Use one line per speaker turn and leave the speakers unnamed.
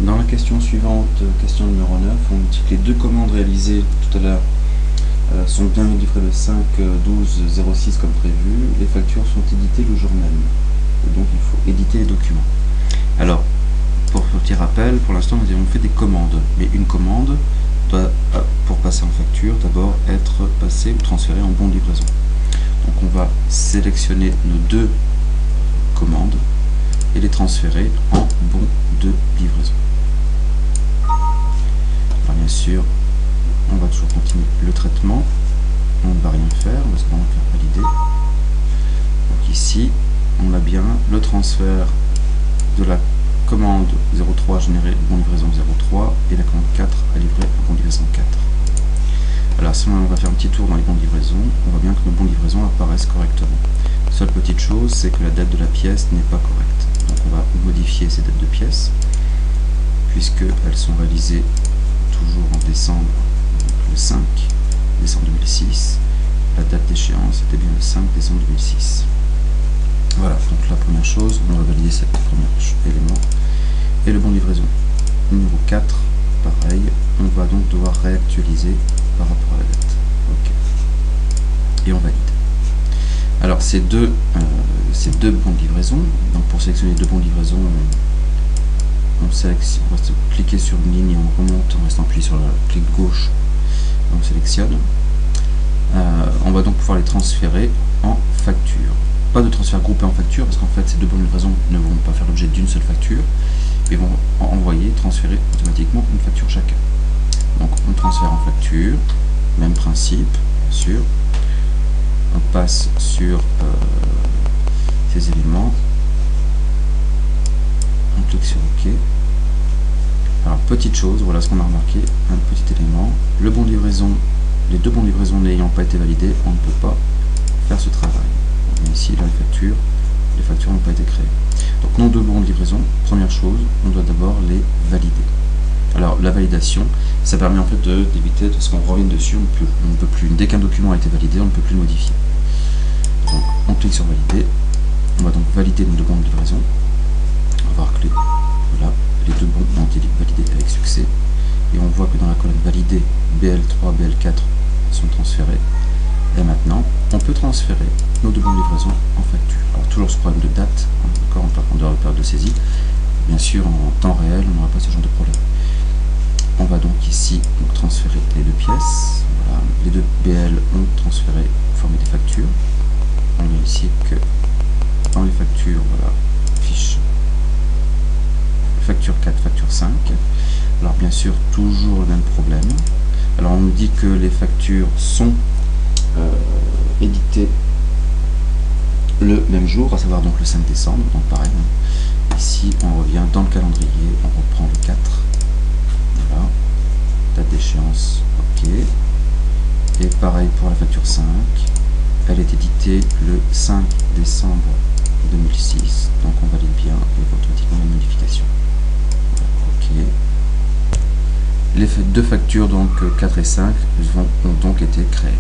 Dans la question suivante, question numéro 9, on dit que les deux commandes réalisées tout à l'heure sont bien livrées le 5/12/06 comme prévu. Les factures sont éditées le jour même. Et donc il faut éditer les documents. Alors, pour petit rappel, pour l'instant nous avons fait des commandes. Mais une commande doit, pour passer en facture, d'abord être passée ou transférée en bon de livraison. Donc on va sélectionner nos deux commandes et les transférer en bon de livraison. Alors bien sûr, on va toujours continuer le traitement, on ne va rien faire, on va seulement faire valider. Donc ici, on a bien le transfert de la commande 03 générée bon livraison 03 et la commande 4 à livrer bon livraison 4. Alors si on va faire un petit tour dans les bons de livraison, on voit bien que nos bons de livraison apparaissent correctement. Seule petite chose, c'est que la date de la pièce n'est pas correcte. Donc on va modifier ces dates de pièces, puisqu'elles sont réalisées toujours en décembre, donc le 5 décembre 2006. La date d'échéance était bien le 5 décembre 2006. Voilà, donc la première chose, on va valider cette première élément. Et le bon de livraison numéro 4, pareil, on va donc devoir réactualiser par rapport à la date. Ok. Et on valide. Alors ces deux bons de livraison, donc pour sélectionner les deux bons de livraison, on va cliquer sur une ligne et on remonte en restant appuyé sur le clic gauche, on sélectionne. On va donc pouvoir les transférer en facture. Pas de transfert groupé en facture, parce qu'en fait ces deux bons de livraison ne vont pas faire l'objet d'une seule facture, mais vont envoyer, transférer automatiquement une facture chacun. Donc on transfère en facture, même principe, bien sûr. On passe sur ces éléments, on clique sur OK. Alors petite chose, voilà ce qu'on a remarqué, un petit élément, le bon de livraison, les deux bons de livraison n'ayant pas été validés, on ne peut pas faire ce travail. Ici, là, les factures n'ont pas été créées. Donc nos deux bons de livraison, première chose, on doit d'abord les valider. Alors la validation, ça permet en fait d'éviter ce qu'on revienne dessus, on ne peut plus, dès qu'un document a été validé, on ne peut plus le modifier. Donc on clique sur valider, on va donc valider nos deux bons de livraison. On va voir que voilà, les deux bons ont été validés avec succès. Et on voit que dans la colonne validée, BL3, BL4 sont transférés. Et maintenant, on peut transférer nos deux bons de livraison en facture. Alors toujours ce problème de date, encore en dehors de la période de saisie. Bien sûr, en temps réel, on n'aura pas ce genre de problème. On va donc ici transférer les deux pièces. Voilà. Les deux BL ont transféré, formé des factures. On voit ici que dans les factures, voilà, fiche facture 4, facture 5. Alors bien sûr, toujours le même problème. Alors on nous dit que les factures sont éditées le même jour, à savoir donc le 5 décembre, donc pareil. Ici, on revient dans le calendrier, on reprend le 4. Voilà. Date d'échéance, ok. Et pareil pour la facture 5. Elle est éditée le 5 décembre 2006. Donc on valide bien et automatiquement la modification. Voilà, ok. Les deux factures, donc 4 et 5, ont donc été créées.